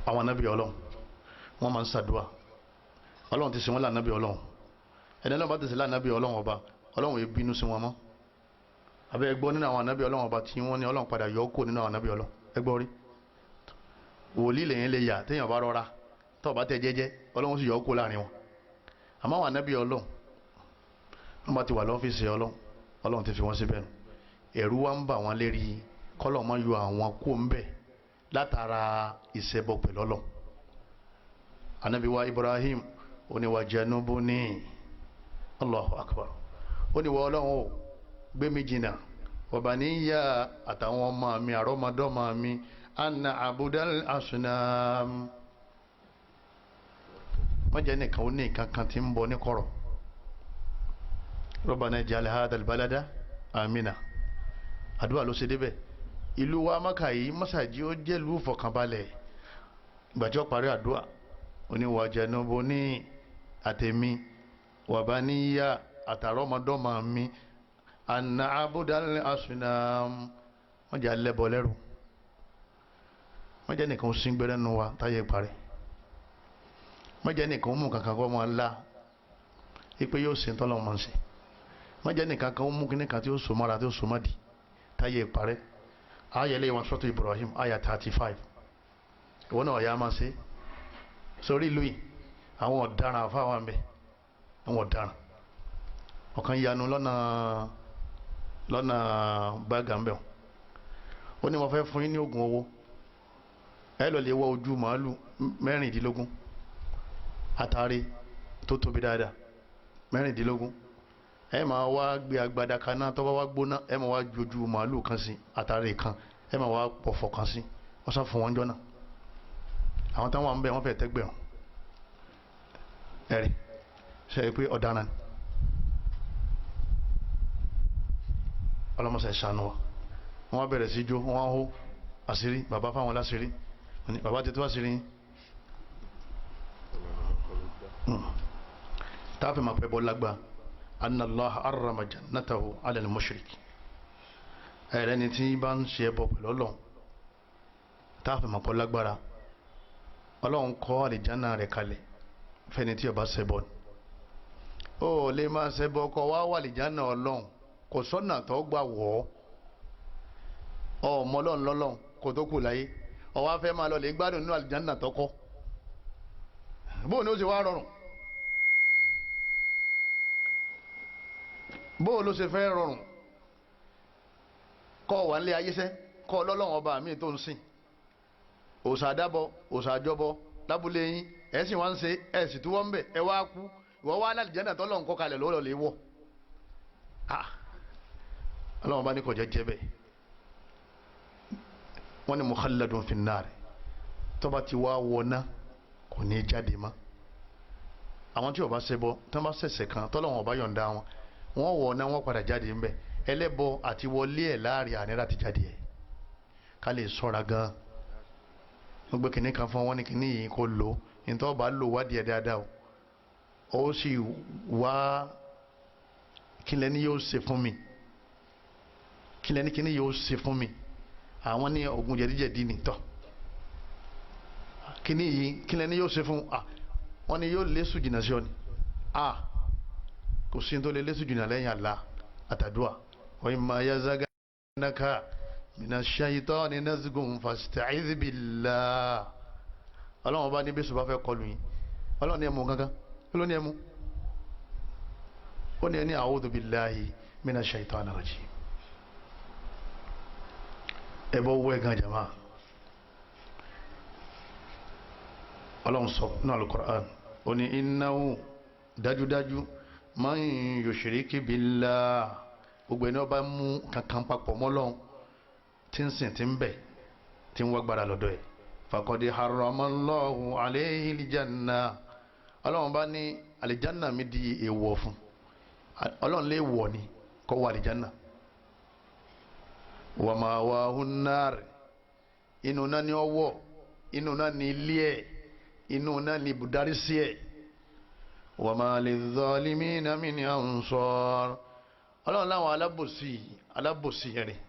àwọn ànábì Ọlọ́run wọ́n máa ń ṣàdúà Ọlọ́run ti sìn wọ́n lànàbì Ọlọ́run ẹni Ọlọ́run bá ti sìn lànàbì Ọlọ́run ọba Ọlọ́run yìí bínú sí wọn mọ́ àbẹ́ ẹgbọ́ nínú àwọn ànábì Ọlọ́run ọba tí wọ́n ní Ọlọ́run padà yọ kó nínú àwọn ànábì Ọlọ́run ẹgbọ́ rí wòlíì lèyìn lè yà téèyàn bá rọra tó bá tẹ jẹ́jẹ́ Ọlọ́run sì yọ kó láàrin wọn àmọ́ àwọn ànábì Ọlọ́run wọ́n bá ti wà lọ́fíìsì Ọlọ́run ti fi wọ́n síbẹ̀ nù ẹ̀rù wa ń bà wọ́n lérí kọ́lọ̀ mọ́ yọ àwọn kó ń bẹ̀ látara ìṣẹ́bọ pẹ̀lú Ọlọ́run ànábì wa Ibrahim ó ní wa janubuni Allahu akbar ó ní wọ Ọlọ́run ó gbé mi jìnnà wa baniya àtàwọn ọmọ mi àrọ́mọdọ́mọ mi anna abudal asnam wọ́n jẹ́ nìkan ó ní kankan tí ń bọ ní kọ̀rọ̀ Rabbana ij'al hadha albalada amina àdúrà ló ṣe débẹ̀ ìlú wa Mákà yìí mọ́sàájì ó jẹ́ ìlú fọkànbalẹ̀ ìgbàjọ́ parí àdúrà oníwà janubuni àtẹ̀mí wa baniya àtàrọ́mọdọ́mọ mi anna abudal asnam wọ́n jẹ́ alẹ́bọ lẹ́rù wọ́n jẹ́ nìkan ó sín gbẹ́rẹ́ nu wa táyé parí wọ́n jẹ́ nìkan ó mú kankan kọ́ máa la ipe yóò sin tọ́lọ́ máa ń sìn wọ́n jẹ́ nìkan kan ó mú kíní kan tí ó so mọ́ra tí ó so mọ́dì táyé parí ayẹlẹ́ wọn sọ́tò Ibrahim aya 35 ìwọ náà ọ̀yà máa ṣe sórí ìlú yìí àwọn ọ̀daràn àfáwọn àmì àwọn ọ̀daràn ọ̀kan yanu lọ́nà gbàgàmbẹ̀ ó ní wọ́n fẹ́ fún yín ní oògùn owó ẹ lọ lè wọ ojú màálù 16 àtàrí tó tóbi dáadáa 16 ẹ máa wá gbé agbada kaná tó bá wá gbóná ẹ máa wá jojú màálù kan sí àtàrí kan ẹ máa wá pọ̀fọ̀ kan sí wọ́n sá fún wọn jọ náà àwọn táwọn wà ń bẹ̀ wọ́n fẹ́ tẹ́gbẹ̀rún ẹ̀rí ṣe é pé ọ̀daràn ọlọ́mọṣẹ́ ṣàánú wa wọ́n bẹ̀rẹ̀ sí jó wọ́n hó àṣírí bàbá fáwọn láṣírí bàbá ti tó àṣírí táàfin máa pẹ́ bọ́ lágbá anna Allah harrama jannatahu ala al-mushrik ẹ̀rẹ́ ni tí bá ń ṣe ẹbọ pẹ̀lú Ọlọ́run táàfin máa pọ́ lágbára Ọlọ́run kọ́ àlìjánà rẹ̀ kalẹ̀ fẹ́ni tí ó bá ṣẹbọ ni ó lè máa ṣẹbọ kọ́ wá wà àlìjánà Ọlọ́run kò sọ́nà tó gbà wọ́ ọmọ Ọlọ́run lọ́lọ́run kò tó kù láyé ọwọ́ afẹ́ máa lọ lè gbádùn nínú àlìjánà tó kọ́ bóun ni ó sì wá rọrùn bóun ló ṣe fẹ́ rọrùn kọ́ wà nílé ayé sẹ́ kọ́ Ọlọ́run ọba mi tó ń sìn òòṣà àdábọ̀ òòṣà àjọbọ lábúlé yín ẹ̀ sì wá ń ṣe ẹ̀ sì túwọ́ ń bẹ̀ ẹ wá kú ìwọ wá àlìjánà tó Ọlọ́run kọ́ kalẹ̀ lọ́wọ́ lè wọ̀ Ọlọ́run bá ní kò jẹ́ bẹ́ẹ̀ wọ́n ní mukhalladun fin nar tó bá ti wá wọná kò ní jáde mọ́ àwọn tí ó bá ṣẹbọ tó bá ṣẹ̀ṣẹ̀ kan tọ́lọ́run ọba yọ̀ǹda wọn wọ́n wọná wọ́n padà jáde ńbẹ̀ ẹlẹ́bọ àti wọlé ẹ̀ láàrin àníra ti jáde ẹ̀ ká lè sọ́ra gan wọ́n gbé kìnní kan fún wọn ní kìnní yìí kó lò ní tó bá lò wádìí ẹ̀ dáadáa o ó sì wá kílẹ̀ ní yóò ṣe fún mi kílẹ̀ ní kíní yóò ṣe fún mi àwọn ní oògùn jẹ̀díjẹ̀dí ni tọ́ kíní yìí kílẹ̀ ní yóò ṣe fún wọn ni yóò lé sùjìnà sí ọ ni kò sí tó lé lé sùjìnà lẹ́yìn àlá àtàdúà wa imma yazagannaka minash shaitani nazghun fasta'idh billah ọlọ́run bá ní bí sùn bá fẹ́ kọlù yín ọlọ́run ní ẹmu kankan ọlọ́run ní ẹmu ó ní ẹni a'udhu billahi minash shaitani rajim ẹbọ wọ ẹgan jama ọlọ́run sọ náà al-Qur'an ó ní innahu dájúdájú man yushriki billah gbogbo ẹni ọba mú kankan papọ̀ mọ́lọ́run tí ń sìn tí ń bẹ̀ tí ń wá gbára lọ́dọ̀ ẹ̀ faqad harramallahu alayhi al-janna ọlọ́run bá ní àlìjánà mi di èèwọ̀ fún ọlọ́run lè wọ̀ ni kó wọ àlìjánà wa ma'wahu an-nar inú náà ni ọwọ́ inú náà ni ilé ẹ̀ inú náà ni ibùdarí sí ẹ̀ wa ma lidh-dhalimina min ansar ọlọ́run láwọn alábòsí ẹ̀rìn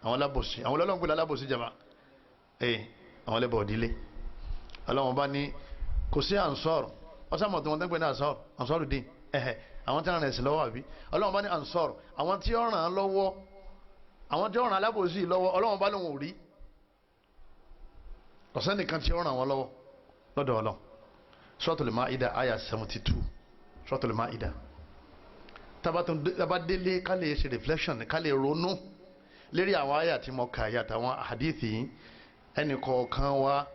àwọn alábòsí àwọn ọlọ́run pẹ̀lú alábòsí jama àwọn ẹlẹ́bọ̀ òdílé ọlọ́run bá ní kò sí ansọ́r ọ̀sàmọ̀ tí wọ́n tẹ́ ń pè ní ansọ́rù dín àwọn tí wọ́n ràn ẹ̀sìn lọ́wọ́ àbí ọlọ́run bá ní ansọ́r àwọn tí ó ràn án lọ́wọ́ àwọn tí ó ràn alábòsí lọ́wọ́ ọlọ́run bá lóun ò rí ọ̀sẹ́ nìkan tí ó ràn wọ́n lọ́wọ́ lọ́dọ̀ ọlọ́run Suratul Maida àyà 72 Suratul Maida tábà délé ká lè ṣe reflection ká lè ronú lérí àwọn àyà tí mo kà yàtọ̀ àwọn àdìsí yìí ẹnì kọ̀ọ̀kan wa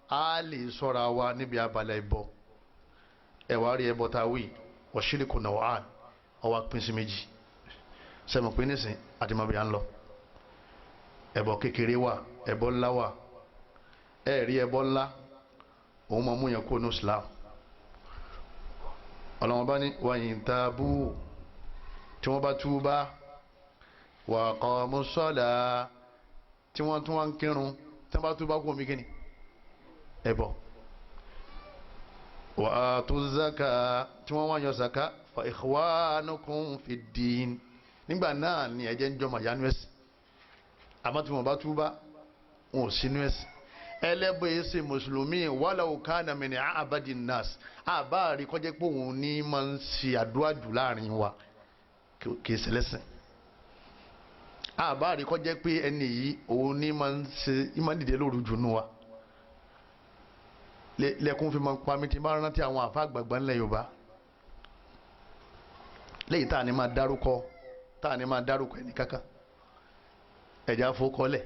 a lè sọ́ra wa níbi abalẹ̀ ẹbọ ẹ̀wà rí ẹbọ tá a wí washiriku naw'an ọwọ́ pín sí méjì sẹ́mi pín nísìn àti mọ̀bí à ń lọ ẹbọ kékeré wà ẹbọ ńlá wà ẹ̀rí ẹbọ ńlá òun máa mú yẹn kó ní Islam ọlọ́wọ́n bá ní wa in tabu tí wọ́n bá túbá wa aqamu ssalah tí wọ́n tún wá ń kírun tí wọ́n bá túbá kó omi kíni ẹbọ wa atu zaka tí wọ́n wá yọ zaka fa ikhwanukum fi ddin nígbà náà ni ẹ̀jẹ̀ ń jọmọ̀ yánú ẹ̀sìn àmọ́ tí wọ́n bá túbá wọn ò sínú ẹ̀sìn ẹlẹ́bọ̀ yìí ṣe mùsùlùmí walau kana min a'badin nas àbáàrí kọjá pé òun ní máa ń ṣe àdúrà jù láàrin wa kì í ṣẹlẹ́sìn àbáàrí kọjá pé ẹni yìí òun ní máa ń ṣe ìmọ̀ dìde lóru jù nù wa lẹ́kùn fi máa ń pa mí tí máa rántí àwọn àfa àgbàgbà ńlẹ̀ Yorùbá lẹ́yìn tá à ní máa dárúkọ ẹni kankan ẹ̀já fowókọ́lẹ̀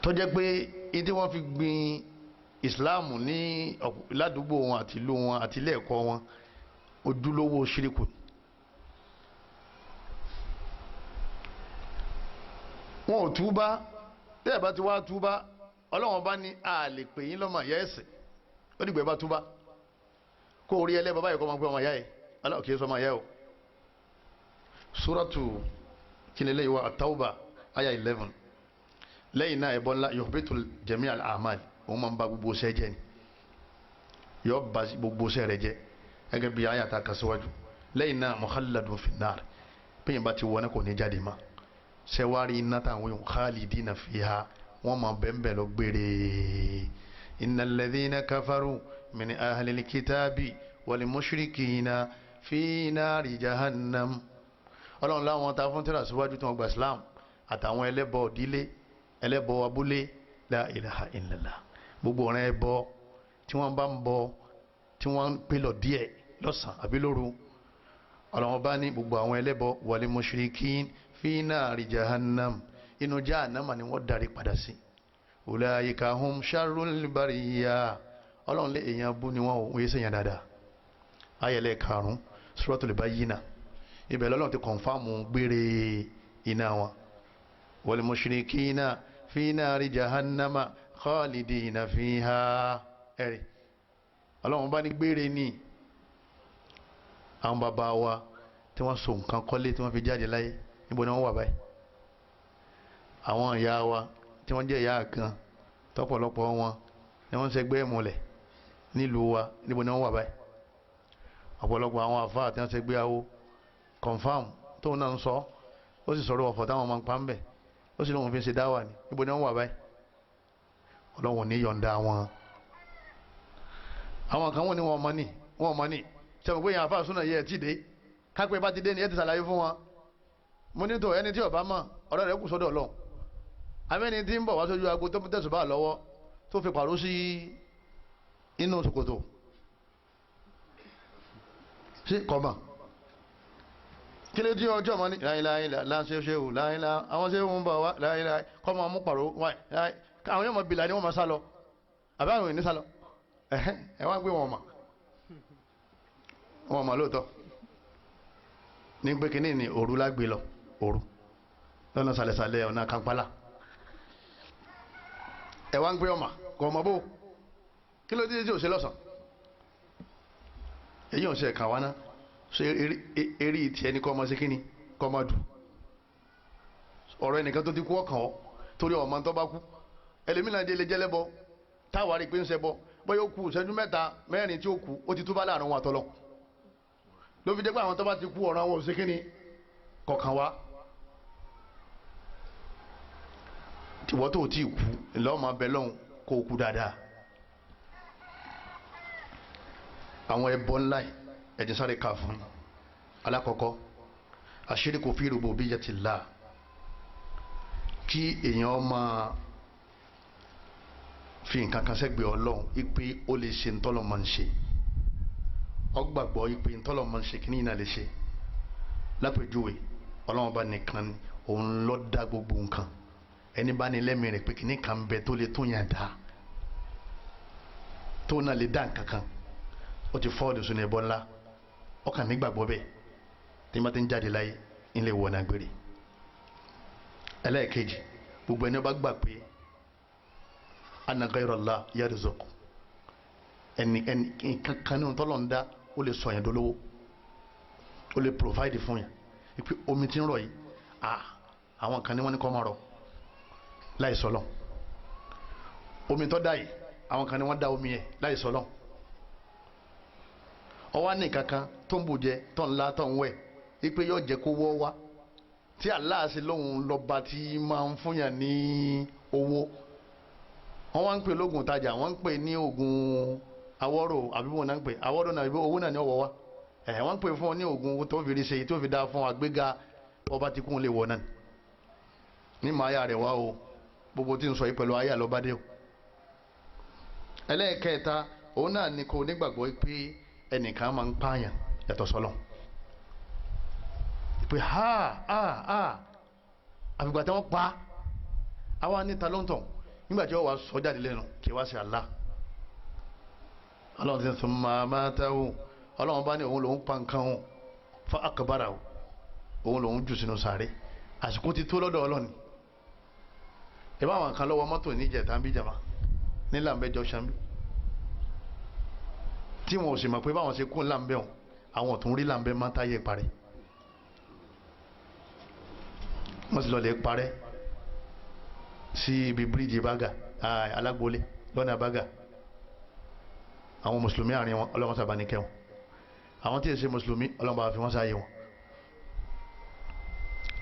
tó jẹ́ pé ìdí wọ́n fi gbin ìsìláàmù ní ládùúgbò wọn àti ìlú wọn àti ilé ẹ̀kọ́ wọn ojúlówó ṣíríkù wọn ò túbá bí ẹ̀ bá ti wá túbá ọlọ́wọ́n bá ní a lè pè yín lọ́mọ ìyá ẹ̀sìn ó dìgbà bá túbá kó orí ẹlẹ́bàá báyìí kọ́ máa gbé ọmọ ìyá ẹ̀ aláwọ̀ kìí sọ ọmọ ìyá ẹ̀ o Suratu kílélẹ́ ìwà At-Tawbah aya 11 lẹ́yìn náà ẹ̀bọ́n ńlá yuhbitul jami' al-a'mal òun máa ń ba gbogbo ṣẹ́ jẹ́ ni yọ ba gbogbo ṣẹ́ rẹ̀ jẹ́ gẹ́gẹ́ bí aya ta kásíwájú lẹ́yìn náà mukhalladun fin-nar pínyìn bá ti wọ́n ní kò ní jáde ma ṣẹ́wárí iná táwọn yòó khalidina fiha wọ́n máa bẹ́ẹ̀ lọ gbére innal ladhina kafaru min ahlil kitabi wal mushrikina fi nari jahannam ọlọ́run láwọn ta fún tẹ́lá síwájú tí wọ́n gba Islam àtàwọn ẹlẹ́bọ òdílé ẹlẹ́bọ abúlé la ilaha illallah gbogbo ọ̀rẹ́ ẹbọ tí wọ́n bá ń bọ tí wọ́n ń pè lọ díẹ̀ lọ́sàn àbí lóru ọlọ́run bá ní gbogbo àwọn ẹlẹ́bọ wal mushrikin fi nari jahannam inú jahannama ni wọ́n darí padà sí ulaika hum sharrul bariyya ọlọ́run lé èèyàn bú ni wọ́n yé sèyàn dáadáa ayẹlẹ́ karùn-ún Suratul Bayyinah ibẹ̀ lọ́lọ́run ti kọ̀nfàmù gbére iná wọn wal mushrikina fi nari jahannama khalidina fiha ẹ̀rì ọlọ́run bá ní gbére ní àwọn bàbá wa tí wọ́n so nǹkan kọ́lé tí wọ́n fi jáde láyé níbo ni wọ́n wà báyìí àwọn ìyá wa tí wọ́n jẹ́ ìyá kan tọ́pọ̀lọpọ̀ wọn ni wọ́n ń ṣẹgbẹ́ ìmùlẹ̀ nílùú wa níbo ni wọ́n wà báyìí ọ̀pọ̀lọpọ̀ àwọn àfáà tí wọ́n ṣẹgbẹ́ awo confam tó náà ń sọ ó sì sọ̀rọ̀ ọ̀fọ̀ táwọn máa ń pa ń bẹ̀ ó sì lóun fi ń ṣe dáwà ní níbo ni wọ́n wà báyìí ọlọ́run ní yọ̀ǹda wọn àwọn kan wọ́n ní wọ́n mọ́ ní sẹ́wọ̀n pé yẹn àfáà súnà yẹ ẹ̀ tí dé kápẹ́ bá ti dé ni ẹ ti ṣàlàyé fún wọn mo ní tó ẹni tí ó bá mọ̀ ọ̀rọ̀ rẹ̀ kù sọ́dọ̀ ọlọ́run amẹ́ni tí ń bọ̀ wá sójú agbo tó tẹ̀sùn bá lọ́wọ́ tó fi pàrọ̀ sí inú ṣòkòtò sí kọ́mà kí ló dé ọjọ́ mọ́ ní láìláì láńṣẹ́ ṣe ò láìláì àwọn ṣe ń bọ̀ wá láìláì kọ́mà mú pàrọ̀ wáì àwọn yóò mọ̀ bìlà ni wọ́n mọ̀ sálọ àbí àwọn ènìyàn sálọ ẹ wá gbé wọn mọ̀ lóòótọ́ ní pé kínní ni òru lágbé lọ òru lọ́nà sàlẹ̀sàlẹ̀ ọ̀nà Kampala ẹ wá ń gbé ọmọ kọ ọmọ bó kí ló dé tí ò ṣe lọ́sàn èyí ò ṣe ẹ̀ka wá ná ṣe eré ìtì ẹni kọ́ ọmọ sí kíni kọ́ ọmọ dù ọ̀rọ̀ ẹnìkan tó ti kú ọkàn ọ́ torí ọmọ tó bá kú ẹlẹ́mìnà dé lè jẹ́lẹ́bọ táwa rí pé ń ṣẹbọ bóyá ó kú ìṣẹ́jú mẹ́ta mẹ́rin tí ó kú ó ti túbá láàrin wọn àtọ́lọ́ ló fi dé pé àwọn tó bá ti kú ọ̀rọ̀ àwọn ò sí kíni kọ̀ọ̀kan wá ìwọ tó ti kú ńlọ máa bẹ lọ́hùn kó o kú dáadáa. àwọn ẹbọ ńlá ẹ̀jẹ̀ sáré kà fún yín. alákọ̀ọ́kọ́ àṣíríkù fi rububiyyatillah, kí èèyàn máa fi nǹkan kan sẹ́gbẹ̀ẹ́ ọlọ́run ipe ó lè ṣe ntọ́lọ́ máa ń ṣe, ọgbàgbọ́ ipe ntọ́lọ́ máa ń ṣe kí ní ìnáà lè ṣe. lápèjúwe ọlọ́run bá nìkan ni òun ló dá gbogbo nǹkan, ẹni bá ní lẹ́mìí rẹ̀ pé kí ní kan bẹ tó lè tún yàn dá tó náà lè dá nǹkan kan, ó ti fọ́ọ̀dù sínú ẹbọ ńlá. ọkàn nígbàgbọ́ bẹ́ẹ̀ tí wọ́n ti ń jáde láyé ńlẹ̀ wọ̀ náà gbére. ẹlẹ́ẹ̀kejì gbogbo ẹni bá gbà pé anna ghayra Allah yarzuq, ẹni kankan ní tọ́lọ̀ ń dá ó lè sọ yẹn dolówó, ó lè provide fún yẹn. ipe omi tí ń rọ̀ yìí àwọn kan ní wọ́n ní kọ́ máa rọ̀ láì sọ́lọ̀. omi tó dá yìí àwọn kan ní wọ́n dá omi yẹn láì sọ́lọ̀. ọwọ́ ní kankan tó ń bùjẹ tó ń la tó ń wẹ̀ ipe yóò jẹ́ kó wọ́ wá tí Allah ṣe lóhun lọ́ba tí máa ń fúnyàn ní owó. wọ́n wá ń pè lóògùn tajà, wọ́n ń pè ní oògùn awọ́rò àbí wọn náà ń pè awọ́rò náà owó náà ní ọ̀wọ́ wa. wọ́n ń pè fún ọ ní oògùn tó fi rí ṣe tó fi dá fún àgbéga ọba tí kún lè wọ̀ náà ní màá yà rẹ̀ wá o. gbogbo tí ń sọ yìí pẹ̀lú ayé àlọ́bádé o. ẹlẹ́ẹ̀kẹta òun náà ni kò nígbàgbọ́ pé ẹnìkan máa ń pààyàn yàtọ̀ sọ́lọ̀, pé àfìgbà tí wọ́n pa àwa níta ló ń tàn nígbà tí wọ́n wá sọ jáde lẹ́nu kí wá sí Allah. ọlọ́run ti sùn máa tẹ́wọ́, ọlọ́run bá ní òun lòún pa nǹkan òun fa akbara òun lòún jù sínú sàárè. àsìkò ti tó lọ́dọ̀ ọlọ́ni. ìbá àwọn kan lọ́wọ́ mọ́tò níjẹ̀ta ń bí jàmá ní làǹbẹ́ junction bí tí wọn ò sì mọ̀ pé báwọn ṣe kún làǹbẹ́ wọn àwọn ò tún rí làǹbẹ́ máa táyé parẹ́. wọ́n sì lọ lè parẹ́ sí ibi bíríìjì bága alágbólé lọ́nà bága. àwọn mùsùlùmí àárín wọn ọlọ́wọ́n sábà ní kẹwọn, àwọn tí ì ṣe mùsùlùmí ọlọ́wọ́n bá fi wọ́n sáyé wọn.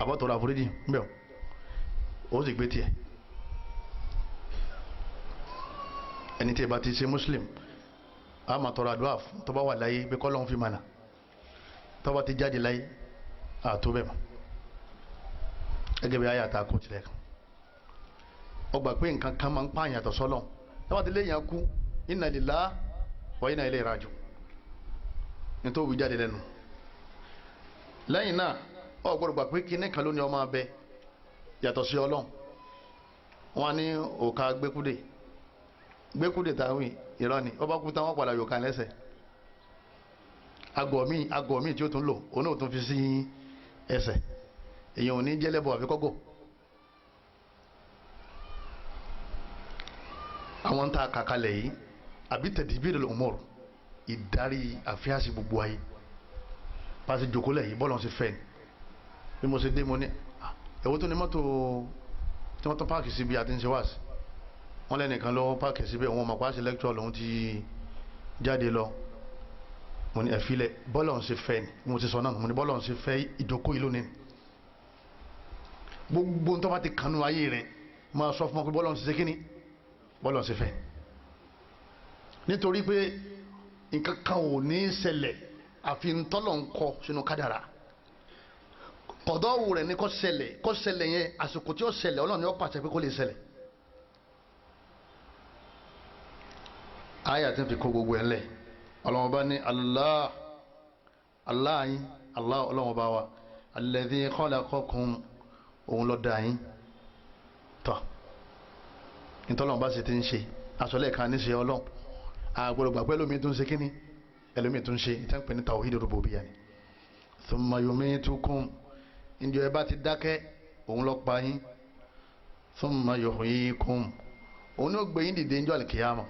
àbọ̀tọ̀rọ̀ àforíjì ń bẹ̀ ó sì gbé tiẹ̀. ẹni tí ì bá ti ṣe muslim a máa tọrọ àdúrà fún tó bá wà láyé pé kọ́lọ́hún fi mànà, tó bá ti jáde láyé àtó bẹ́ẹ̀ mọ́. gẹ́gẹ́ bí ayé àtàkùn tilẹ̀ kan ọgbà pé nǹkan kan máa ń pààyàn àtọ̀ sọ́lọ́, tó bá ti léèyàn kú inna lillahi wa inna ilayhi raji'un nítorí wí jáde lẹ́nu. lẹ́yìn náà ọ gbọ́dọ̀ gbà pé kíní kan ló ní ọmọ abẹ yàtọ̀ sí Ọlọ́run. wọn ní òkà gbẹ́kúdè táwìn irọ́ ni ọba kú táwọn padà yòókà lẹ́sẹ̀. agọ̀ míì tí ó tún lò òun náà tún fi sí ẹsẹ̀. èèyàn ò ní jẹ́lẹ́bọ̀ àfikọ́gọ̀. àwọn ń ta kàkálẹ̀ yìí àbí tadbirul umur, ìdarí àfíàsí gbogbo ayé. pàṣẹ jòkólẹ̀ yìí bọ́ọ̀lù ṣe fẹ́ ni bí mo ṣe dé mo ní ẹ̀wọ́n tó ní mọ́tò tí wọ́n tán páàkì síbi àti ń ṣe wáàsí. wọ́n lẹ́nìkan lọ́wọ́ páàkì síbẹ̀ wọn mọ̀ pàṣẹ lẹ́kítọ̀ lòun ti jáde lọ. mo ní ẹ̀fílẹ̀ bọ́ọ̀lù ṣe fẹ́ ni mo ti sọ náà mo ní bọ́ọ̀lù ṣe fẹ́ ìjókòó ìlú ni. gbogbo tó bá ti kànú ayé rẹ̀ máa sọ fún ọ pé bọ́ọ̀lù ṣe kíni bọ́ọ̀lù ṣe fẹ́. nítorí pé nǹkan kan ò ní ṣẹlẹ̀ àfi ntọ́lọ̀ ń kọ sínú kádàrá. kọ̀dọ̀wù rẹ̀ ní kó ṣẹlẹ̀ yẹn àsìkò tí ó ṣẹlẹ̀ Ọlọ́run ni ó pàṣẹ pé kó lè ṣẹlẹ̀. àyà tí ń fi kó gbogbo ẹ̀ ńlẹ̀ Ọlọ́run bá ní Allah yín Ọlọ́run bá wa alladhi khalaqakum òun ló dá yín tọ́ ntọ́lọ́run bá sì ti ń ṣe àsọlẹ̀ kan ní ṣe Ọlọ́run àgbọ̀dọ̀ gbàgbé ẹlòmíì tó ń ṣe kíní ẹlòmíì tó ń ṣe ìtànpẹ̀ ní tawhid rububiyyah ni. thumma yumitukum ǹjẹ́ ẹ bá ti dákẹ́ òun ló pa yín. thumma yuhyikum òun ní ó gbé yín dìde ńjọ́ àlìkìyàmà.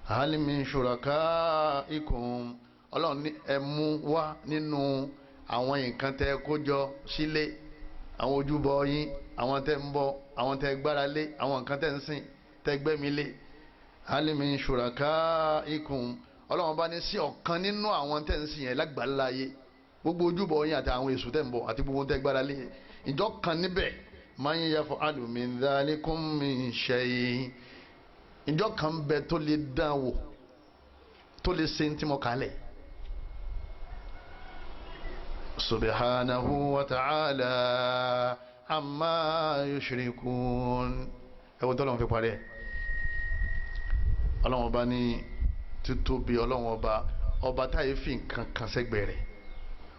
hal min shurakaikum Ọlọ́run ní ẹ mú wá nínú àwọn nǹkan tẹ́ kó jọ sílé, àwọn ojúbọ yín, àwọn tẹ́ ń bọ, àwọn tẹ́ gbára lé, àwọn nǹkan tẹ́ ń sìn tẹ́ gbẹ́mi lé. hal min shurakaikum Ọlọ́run bá ní sí ọ̀kan nínú àwọn tẹ́ ń sìn yẹn lágbàláyé gbogbo ojúbọ yín àti àwọn èṣù tẹ́ ń bọ àti gbogbo tẹ́ gbára lé ìjọ kan níbẹ̀ man yaf'alu min dhalikum min shay ìjọ kan bẹ tó lè dán wò tó lè ṣe tí mo kálẹ̀ subhanahu wa ta'ala amma yushrikun ẹwọ́n tó lọ́wọ́ fi parí ẹ̀ ọlọ́wọ́n ọba ní títóbi ọlọ́wọ́n ọba táyé fi nǹkan kan sẹ́gbẹ̀ẹ́ rẹ̀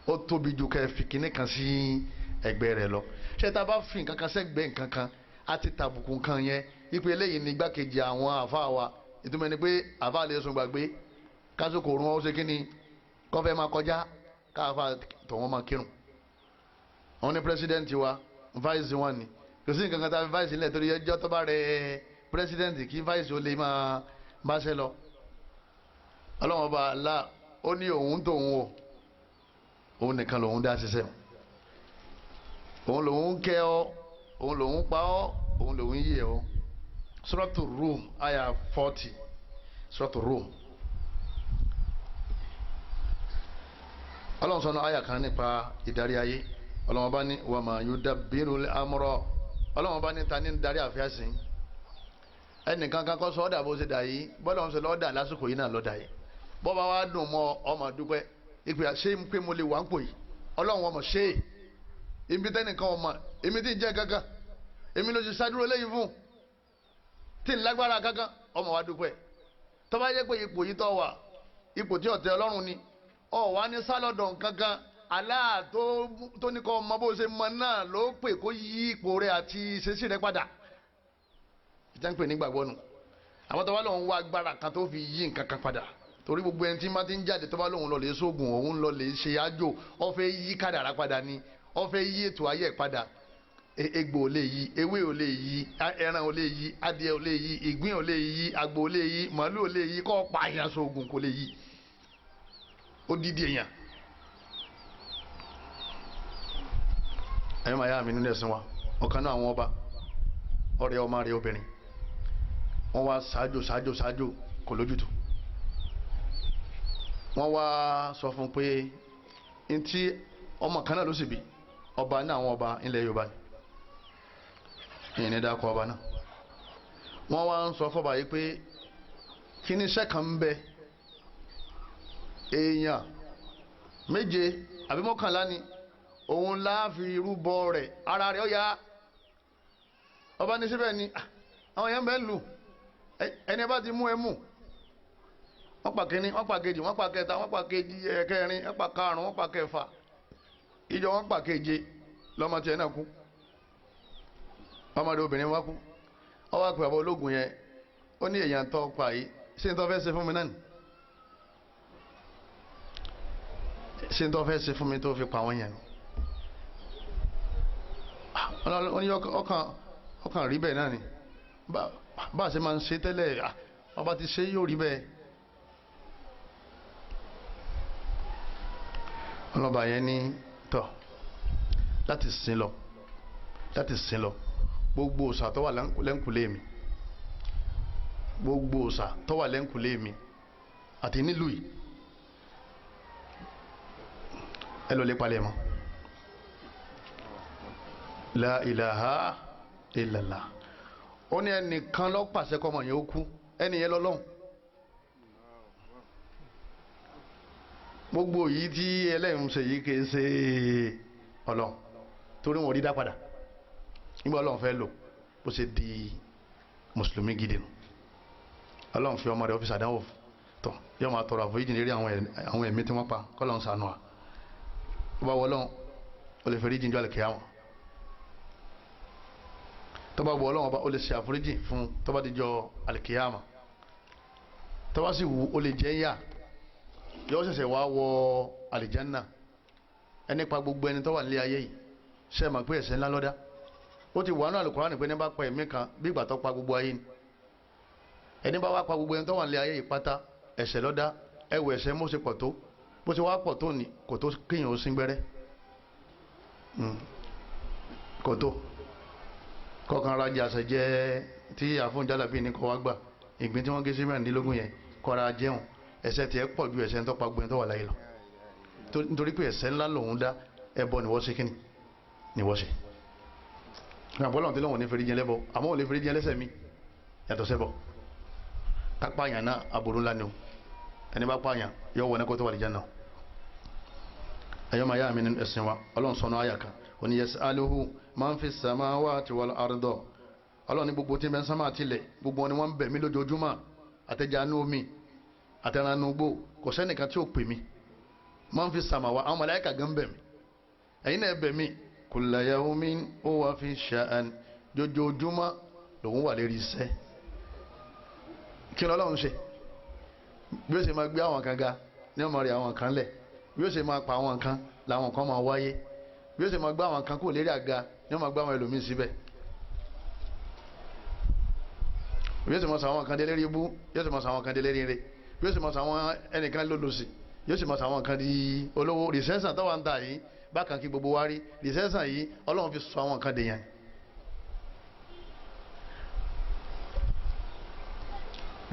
ó tóbi ju ká fi kinní kan sí ẹgbẹ́ rẹ̀ lọ ṣé tá a bá fi nǹkan kan sẹ́gbẹ̀ẹ́ nǹkan kan á ti tàbùkù nǹkan yẹn ipe eléyìí ní igbákejì àwọn àfáà wa ìtumọ̀ ni pé àfáà lè sùn gbàgbé kásìkò òrùn wọn ó ṣe kí ni kọ́fẹ́ máa kọjá káfà tó wọn máa kírun wọn ní pírẹsidẹ́ǹtì wa vice wọn ni kò sí nǹkan kan tá a fi vice nílẹ̀ torí ẹjọ́ tó bá rẹ pírẹsidẹ́ǹtì kí vice ó lè máa bá ṣe lọ ọlọ́wọ́n bá a la ó ní òun tóun o òun nìkan lòun dá ṣiṣẹ́ òun lòun kẹ́ ọ òun lòun pa ọ òun lòun yí ẹ ọ Suratu Rum aya 40 Suratu Rum ọlọ́run sọ̀nà aya kan nípa ìdarí ayé ọlọ́run bá ní wa ma yudabbirul amra ọlọ́run bá ní ta ní darí àfíàsìn ẹnìkan kan kọ́ sọ ọ́dà bó ṣe dà yìí bọ́lá wọn ṣe lọ́ọ́dà lásìkò yìí náà lọ́ọ́dà yìí bọ́ba wa dùn mọ́ ọmọ dúpẹ́ ìpè ṣé ń pé mo lè wà ń pò yìí ọlọ́run ọmọ ṣe é ibi tẹ́nìkan ọmọ èmi tí ń jẹ́ kankan èmi ló ṣe ṣáájú lẹ́yìn fún tí ń lágbára kankan ọmọ wa dúpẹ́ tó bá yẹ pé ipò yìí tó wà ipò tí ọ̀tẹ̀ ọlọ́run ni ọ wà ní sálọ̀dọ̀ kankan aláà tó ní kọ́ ọmọ bó ṣe mọ náà ló pè kó yí ipò rẹ̀ àti ìṣesí rẹ̀ padà ìjà ń pè ní gbàgbọ́ nù àwọn tó bá lóun wá agbára kan tó fi yí nǹkan kan padà torí gbogbo ẹni tí má ti ń jáde tó bá lóun lọ lè sóògùn òun lọ lè ṣe àjò ó fẹ́ yí kádàrá padà ni ó fẹ́ yí ètò ayé padà egbò ò lè yí ewé ò lè yí ẹran ò lè yí adìẹ ò lè yí ìgbín ò lè yí àgbò ò lè yí màálù ò lè yí kọ́ pa àyàn sóògùn kò lè yí ó dídì èèyàn ẹ̀yọ́ màá yá mi nínú ẹ̀sìn wa ọ̀kan náà àwọn ọba ọ̀rẹ́ ọmọ rẹ̀ obìnrin wọ́n wá ṣáájò kò lójútùú wọ́n wá sọ fún pé ntí ọmọ kan náà ló sì bí ọba náà àwọn ọba ilẹ̀ Yorùbá ni ìyẹn ní dákọ̀ ọba náà wọ́n wá ń sọ fọ́ba yìí pé kí ni iṣẹ́ kan ń bẹ èèyàn méje àbí mọ́kànlá ni òun láàfin irúbọ rẹ̀ ara rẹ̀ ó yá ọba ní síbẹ̀ ni àwọn èèyàn bẹ́ẹ̀ lù ẹni bá ti mú ẹ mú wọ́n pa kínní wọ́n pa kejì wọ́n pa kẹta wọ́n pa kejì kẹrin wọ́n pa karùn-ún wọ́n pa kẹfà ìjọ wọ́n pa keje lọ́mọ tiẹ̀ náà kú ọmọdé obìnrin wá kú ọ wá pè àbọ̀ ológun yẹn ó ní èèyàn tó pa yìí ṣé n tó fẹ́ ṣe fún mi náà ni ṣé n tó fẹ́ ṣe fún mi tó fi pa wọ́n yẹn ó ní ọkàn rí bẹ́ẹ̀ náà ni bá a ṣe máa ń ṣe tẹ́lẹ̀ ọba ti ṣe yóò rí bẹ́ẹ̀. ọlọ́ba yẹn ní tọ́ láti sin lọ gbogbo òòṣà tó wà lẹ́ǹkùlé mi gbogbo òòṣà tó wà lẹ́ǹkùlé mi àti nílùú yìí ẹ lọ lè palẹ̀ mọ́ la ilaha illallah ó ní ẹnìkan ló pàṣẹ kọ́mọ yẹn ó kú ẹni yẹn lọ́lọ́hùn gbogbo yìí tí ẹlẹ́yìn ṣe yìí kì í ṣe ọlọ́run torí wọn ò rí dá padà nígbà ọlọ́run fẹ́ lò bó ṣe di mùsùlùmí gidi nù ọlọ́run fi ọmọ rẹ̀ ọ́fíìsì àdánwò tọ̀ yóò máa tọrọ àforíjì lérí àwọn ẹ̀mí tí wọ́n pa kọ́lọ́run ṣàánú wa tó bá wọ ọlọ́run ó lè fẹ́rí jíjọ́ àlèkè àwọn tó bá wọ ọlọ́run ọba ó lè ṣe àforíjì fún tó bá dijọ́ àlèkè àmà tó bá sì wù ó lè jẹ́ yá yóò ṣẹ̀ṣẹ̀ wá wọ àlìjánná ẹni pa gbogbo ẹni tó wà nílé ayé yìí ṣe mà pé ẹ̀ṣẹ̀ ńlá lọ́dá ó ti wà ní Al-Qur'ani pé ní bá pa ẹ̀mí kan bí ìgbà tó pa gbogbo ayé ni ẹni bá wá pa gbogbo ẹni tó wà nílé ayé yìí pátá ẹ̀ṣẹ̀ lọ́dá ẹwù ẹ̀ṣẹ̀ mọ́ ṣe pọ̀ tó bó ṣe wá pọ̀ tó ní kò tó kéèyàn ó sín gbẹ́rẹ́ kò tó kọkàn rajà àṣẹ jẹ́ tí àfọ̀njálàbí ní kọ́ wá gbà ìgbín tí wọ́n gé sí mẹ́rìndínlógún yẹn kọ́ra jẹun ẹ̀ṣẹ̀ tiẹ̀ pọ̀ ju ẹ̀ṣẹ̀ tó pa gbogbo ẹni tó wà láyé lọ nítorí pé ẹ̀ṣẹ̀ ńlá lòun dá ẹbọ ni wọ́n ṣe kíni ni wọ́n ṣe ní àbọ̀lọ́run tí lóun ò ní fèrè jẹ́ lẹ́bọ̀ àmọ́ ò lè fèrè jẹ́ lẹ́sẹ̀ mi yàtọ̀ sẹ́bọ̀ kápáyàn náà aburú ńlá ni o ẹni bá pààyàn yóò wọ ní kó tó wà lè jẹ́ náà ẹ̀yọ́ máa yá mi nínú ẹ̀sìn wa ọlọ́run sọnù àyà kan òní yas'aluhu man fi samawati wal ardi ọlọ́run ní gbogbo tí ń bẹ sánmà tilẹ̀ gbogbo ni wọ́n ń bẹ̀ mí lójoojúmọ́ àtẹ̀jánu omi àtẹ̀ránugbó kò sẹ́nìkan tí ó pè mí man fi samawa àwọn màláíkà gan bẹ̀ mí ẹ̀yin náà bẹ̀ mí kulla yawmin huwa fi sha'an jojoojúmọ́ lòun wà lérí iṣẹ́ kí lọ́lọ́run ṣe bí ó ṣe máa gbé àwọn kan ga ní ọmọ rẹ̀ àwọn kan lẹ̀ bí ó ṣe máa pa àwọn kan làwọn kan máa wáyé bí ó ṣe máa gbá àwọn kan kúrò lérí àga ní ọmọ gbá àwọn ẹlòmíín síbẹ̀ bí ó ṣe máa sọ àwọn kan dé lérí ibú yóò ṣe máa sọ àwọn kan dé lérí ire bí ó ṣe máa sọ àwọn ẹnìkan lólòsì yóò ṣe máa sọ àwọn kan di olówó rìsẹ́sàn tó wà ń tà yìí bákan kí gbogbo wa rí rìsẹ́sàn yìí ọlọ́run fi sọ àwọn kan dèèyàn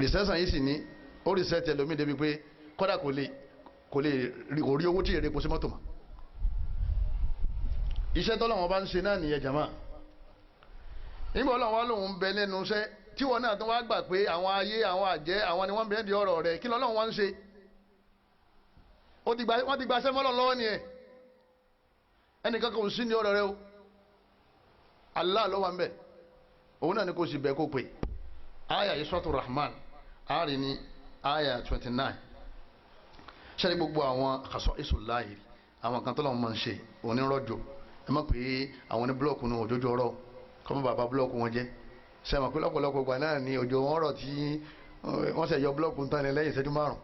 rìsẹ́sàn yìí sì ní ó rìsẹ́tì ẹlòmíín débi pé kọ́dà kò rí owó tí èrè kò sí mọ́tò mọ́ iṣẹ́ tọ́lọ́wọ́n bá ń ṣe náà nìyẹn jama nígbà ọlọ́run wá lòun ń bẹ lẹ́nu iṣẹ́ tí wọn náà tó wá gbà pé àwọn ayé àwọn àjẹ́ àwọn ni wọ́n bẹ̀rẹ̀ di ọ̀rọ̀ rẹ̀ kí lọ́lọ́run wá ń ṣe wọ́n ti gba aṣẹ́ mọ́lọ́ lọ́wọ́ nìyẹn ẹnìkan kò sí ní ọ̀rọ̀ rẹ o Allah ló wà ń bẹ̀ òun náà ni kò sì bẹ̀ kó pè aya Suratu Rahman àárín ní aya 29 ṣẹ́ni gbogbo àwọn àkàsọ́ ìṣòláyìí àwọn kan tó lọ́wọ́ máa ń ṣe onírọ́jò ẹ má pé àwọn ní búlọ́ọ̀kù ní òjòjò ọ̀rọ̀ kọ́mọ́ bàbá búlọ́ọ̀kù wọn jẹ́ ṣe àmọ́ pé lọ́pọ̀lọpọ̀ gbà náà ni òjò wọn rọ̀ tí wọ́n ṣe yọ búlọ́ọ̀kù tán ní lẹ́yìn ìṣẹ́jú márùn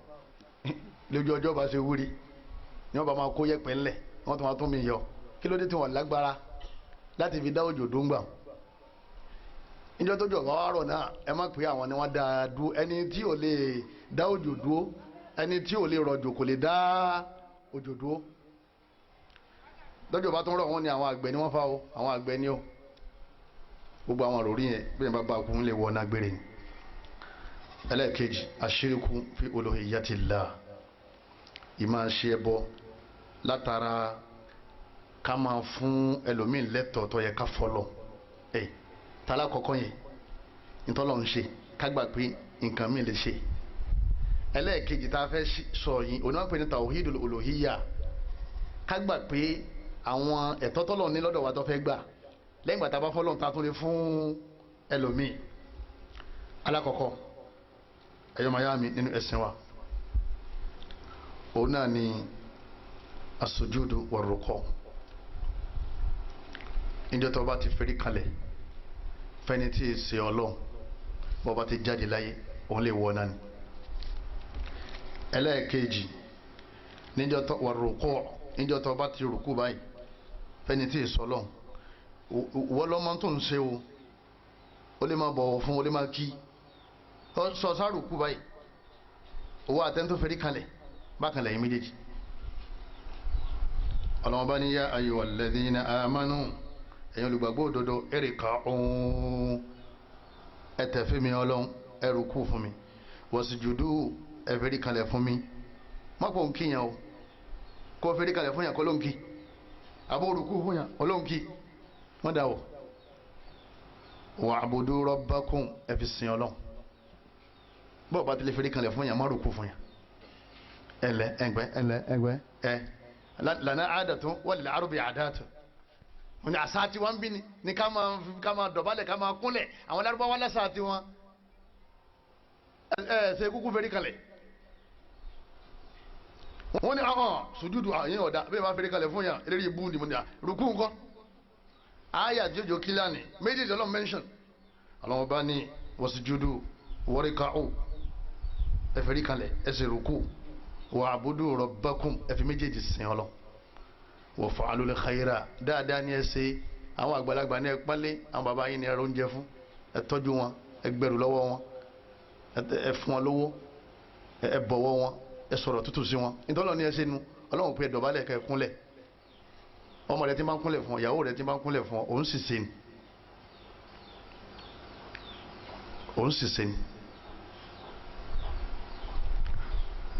lójú ọjọ́ bá ṣe wúri ni wọ́n bá máa kó yẹ̀pẹ̀ ńlẹ̀ wọ́n tún máa tún mi yọ kí ló dé tí wọ́n lágbára láti fi dá òjò dóńgbà níjọ́ tó jọ̀ wá rọ̀ náà ẹ má pé àwọn ni wọ́n dá a dúró ẹni tí ò lè dá òjò dúró ẹni tí ò lè rọ̀jò kò lè dá òjò dúró lọ́jọ́ bá tún rọ̀ wọ́n ní àwọn àgbẹ̀ ni wọ́n fa o àwọn àgbẹ̀ ni o gbogbo àwọn òròrí yẹn bí wọ́n bá bá kún lè wọ nágbére ni ẹlẹ́ẹ̀kejì àṣírìkù fi uluhiyyatillah ìmáa ṣe ẹbọ látara ká máa fún ẹlòmíín lẹ́tọ̀ọ́ tó yẹ ká fọlọ́ ẹ̀ tálá kọ̀ọ̀kan yẹn nítọ́lọ́ ń ṣe ká gbà pé nǹkan mi lè ṣe ẹlẹ́ẹ̀kejì tá a fẹ́ sọ yìí oníwàpẹ̀ ní tawhidul uluhiyya ká gbà pé àwọn ẹ̀tọ́ tọ́lọ̀ ní lọ́dọ̀ wa tó fẹ́ gbà lẹ́yìn gbà tá a bá fọ́lọ́n ta tún lè fún ẹlòmíì alákọ̀ọ́kọ́ ẹ̀yọ́ mayami nínú ẹ̀sìn wa òun náà ni as-sujudu war-ruku' níjọ́ tó bá ti fẹ́rí kalẹ̀ fẹ́ni tí ì ṣe ọlọ́run bọ́ bá ti jáde láyé òun lè wọ náà ni ẹlẹ́ẹ̀kejì níjọ́ tó war-ruku' níjọ́ tó bá ti rùkú báyìí fẹ́ni tí ì sọ ọlọ́run wọ́n lọ́mọ tó ń ṣe o ó lè máa bọ̀wọ̀ fún ó lè máa kí sọ sáàrù kú báyìí owó àtẹ́ntó fẹ́rí kalẹ̀ bákan lẹ́yìn méjèèjì ọlọ́mọba ní yá ayyuhal ladhina amanu ẹ̀yin olùgbàgbọ́ òdodo irka'u ẹ̀tẹ̀ fún mi ọlọ́run ẹ rùkú fún mi wasjudu ẹ fẹ́rí kalẹ̀ fún mi mọ́pọ̀ ń kíyàn o kó fẹ́rí kalẹ̀ fún yàn kọ́ ló ń kí àbó rùkú fún yàn ọlọ́run kí wọ́n dà wọ̀ wa'budu rabbakum ẹ fi sin ọlọ́run bọ́ọ̀ bá tilẹ̀ fẹ́rí kalẹ̀ fún yàn má rùkú fún yàn ẹgbẹ́ lana àádàtún wal lil arabi àádàtún wọ́n ní àṣà tí wọ́n ń bí ní ká máa dọ̀bálẹ̀ ká máa kúnlẹ̀ àwọn lárúbáwá lẹ́sà tí wọ́n ṣe kúkú fẹ́rí kalẹ̀ wọ́n ní sùjúdù àyìn ọ̀dà bẹ́ẹ̀ bá fẹ́rí kalẹ̀ fún yàn eléyìí bú ni mo ní à rùkú nǹkan aya jojo kilani méjèèjì ọlọ́run mention ọlọ́run bá ní wasjudu warika'u ẹ fẹ́rí kalẹ̀ ẹ ṣe rùkú wa'budu rabbakum ẹ fi méjèèjì sìn ọlọ́ wa fa'alul khaira dáadáa ní ẹ ṣe àwọn àgbàlagbà ní ẹ pálé àwọn bàbá yín ní ẹ róúnjẹ fún ẹ tọ́jú wọn ẹ gbẹ̀rù lọ́wọ́ wọn ẹ fún wọn lówó ẹ bọ̀wọ̀ wọn ẹ sọ̀rọ̀ tútù sí wọn nítorí ọlọ́run ní ẹ ṣe nu ọlọ́run pé ẹ dọ̀bálẹ̀ kẹ́ ẹ kúnlẹ̀ ọmọ rẹ ti máa ń kúnlẹ̀ fún ọ ìyàwó rẹ ti máa ń kúnlẹ̀ fún ọ òun sì ṣe ni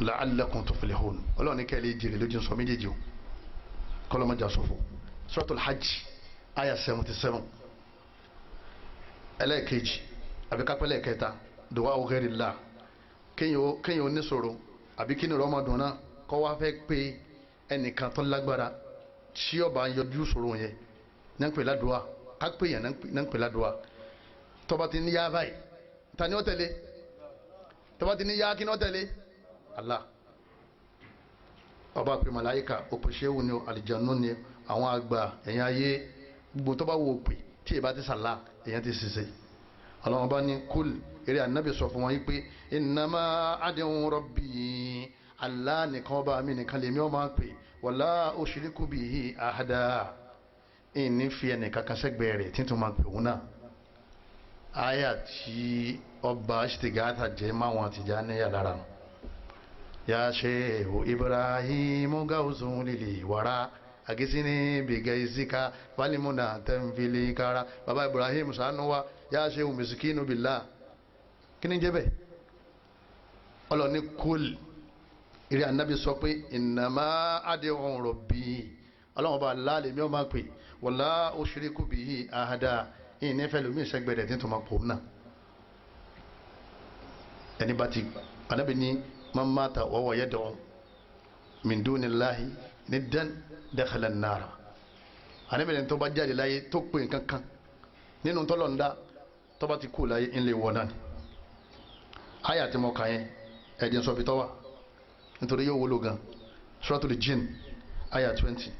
la'allakum tuflihun ọlọ́run ní kẹ́lẹ́ jèrè lójú sọ méjèèjì o kọ́lọ́mọjà sọ̀fọ̀ Suratul Hajj aya 77 ẹlẹ́ẹ̀kejì àbí kápẹ́lẹ́ kẹta du'a ghairillah kéèyàn ó ní sọ̀rọ̀ àbí kí ni rọmọdún náà kọ́ wá fẹ́ pé ẹnìkan tó lágbára tí ó bá yọjú sọ̀rọ̀ yẹn náà ń pè ládùúà ká pè yẹn náà ń pè ládùúà tó bá ti ní yá báyìí ta ni ó tẹ̀lé tó bá ti ní yá kí ni ó tẹ̀lé Allah ọba pè màláyíkà òpè ṣéwù ni àlìjánu ni àwọn àgbà ẹ̀yìn ayé gbogbo tó bá wo òpè tí ìbá ti sàlá èyàn ti ṣiṣẹ́ ọlọ́wọ́n bá ní kúl eré ànábì sọ fún wọn yí pé innama ad'u rabbi Allah nìkan ọba mi nìkan lèmi ọmọ pè wala ushriku bihi ahada ìní fi ẹnì kankan sẹ́gbẹ̀ẹ́ rẹ̀ tí tó máa pè òun náà àyà tí ọba istighatha jẹ́ máwọn Tijaniyya lára ya shehu Ibrahim gausun lili wara agisini bigaisika walimuna tanfili kara baba Ibrahim ṣàánú wa ya shehu miskinu billah kíni jẹ́ bẹ́ẹ̀ ọlọ́ni kúl ìrì ànábì sọ pé innama ad'u rabbi ọlọ́wọ́n bá láàlẹ̀ mi ò máa pè wala ushriku bihi ahada ìní fẹ́ lómi ìṣẹ́gbẹ̀rẹ̀ tí tó máa pò náà ẹni bá ti ànábì ní man mata wa huwa yad'u min dunillahi niddan dakhala an-nara ànábì ní tó bá jáde láyé tó pè nǹkan kan nínú tọ́lọ̀ ń dá tó bá ti kú láyé ń lè wọ náà ni àyà tí mo kà yẹn ẹ̀dín sọ fi tọ́wà nítorí yóò wúlò gan Suratul Jinn àyà 20